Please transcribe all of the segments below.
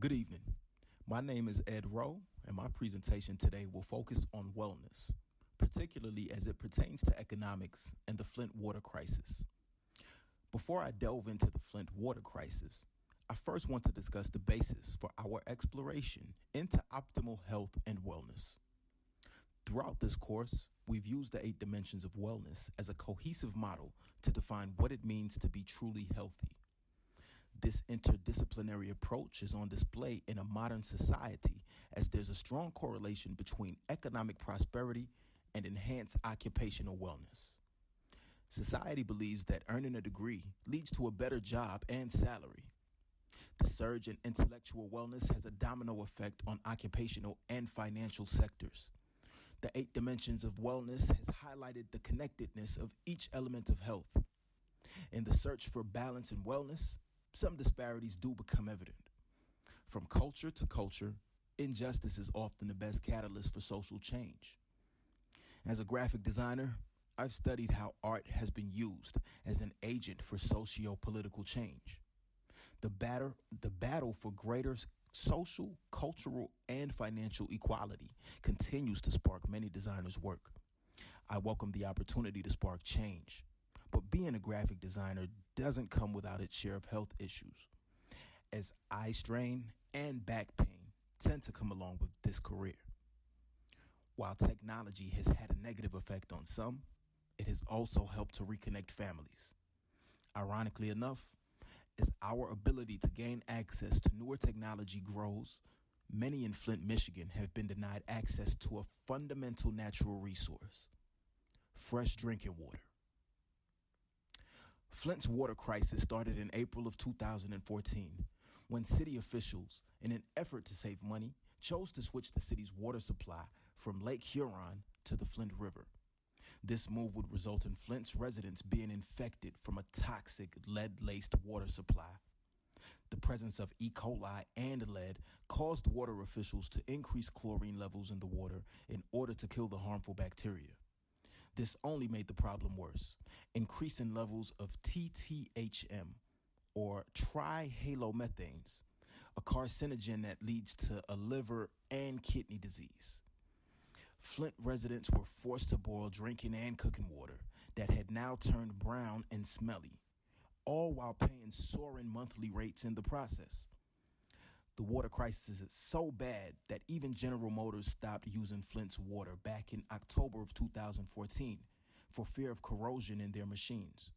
Good evening. My name is Ed Rowe, and my presentation today will focus on wellness, particularly as it pertains to economics and the Flint water crisis. Before I delve into the Flint water crisis, I first want to discuss the basis for our exploration into optimal health and wellness. Throughout this course, we've used the 8 dimensions of wellness as a cohesive model to define what it means to be truly healthy. This interdisciplinary approach is on display in a modern society as there's a strong correlation between economic prosperity and enhanced occupational wellness. Society believes that earning a degree leads to a better job and salary. The surge in intellectual wellness has a domino effect on occupational and financial sectors. The 8 dimensions of wellness has highlighted the connectedness of each element of health. In the search for balance and wellness, some disparities do become evident. From culture to culture, injustice is often the best catalyst for social change. As a graphic designer, I've studied how art has been used as an agent for socio-political change. The battle for greater social, cultural, and financial equality continues to spark many designers' work. I welcome the opportunity to spark change. But being a graphic designer doesn't come without its share of health issues, as eye strain and back pain tend to come along with this career. While technology has had a negative effect on some, it has also helped to reconnect families. Ironically enough, as our ability to gain access to newer technology grows, many in Flint, Michigan have been denied access to a fundamental natural resource: fresh drinking water. Flint's water crisis started in April of 2014, when city officials, in an effort to save money, chose to switch the city's water supply from Lake Huron to the Flint River. This move would result in Flint's residents being infected from a toxic lead-laced water supply. The presence of E. coli and lead caused water officials to increase chlorine levels in the water in order to kill the harmful bacteria. This only made the problem worse, increasing levels of TTHM, or trihalomethanes, a carcinogen that leads to a liver and kidney disease. Flint residents were forced to boil drinking and cooking water that had now turned brown and smelly, all while paying soaring monthly rates in the process. The water crisis is so bad that even General Motors stopped using Flint's water back in October of 2014 for fear of corrosion in their machines.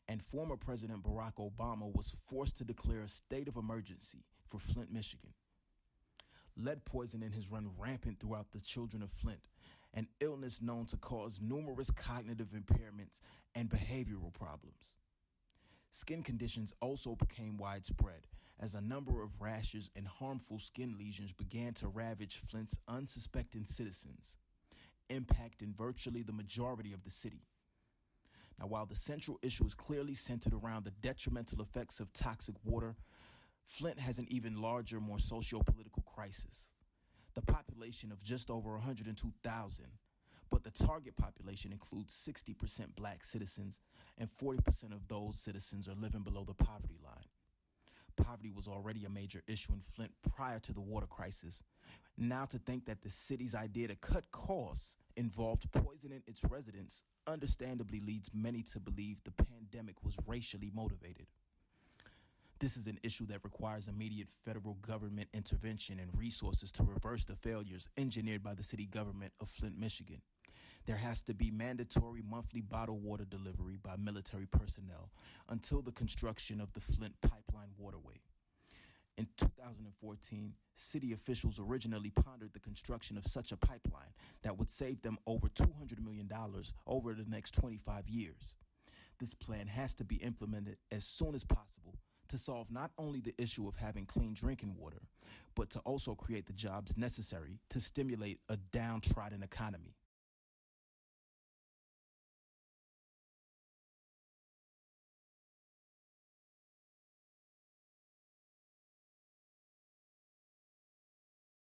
And former President Barack Obama was forced to declare a state of emergency for Flint, Michigan. Lead poisoning has run rampant throughout the children of Flint, an illness known to cause numerous cognitive impairments and behavioral problems. Skin conditions also became widespread as a number of rashes and harmful skin lesions began to ravage Flint's unsuspecting citizens, impacting virtually the majority of the city. Now, while the central issue is clearly centered around the detrimental effects of toxic water, Flint has an even larger, more socio-political crisis. The population of just over 102,000, but the target population includes 60% black citizens, and 40% of those citizens are living below the poverty line. Poverty was already a major issue in Flint prior to the water crisis. Now to think that the city's idea to cut costs involved poisoning its residents understandably leads many to believe the pandemic was racially motivated. This is an issue that requires immediate federal government intervention and resources to reverse the failures engineered by the city government of Flint, Michigan. There has to be mandatory monthly bottled water delivery by military personnel until the construction of the Flint pipeline waterway. In 2014, city officials originally pondered the construction of such a pipeline that would save them over $200 million over the next 25 years. This plan has to be implemented as soon as possible to solve not only the issue of having clean drinking water, but to also create the jobs necessary to stimulate a downtrodden economy.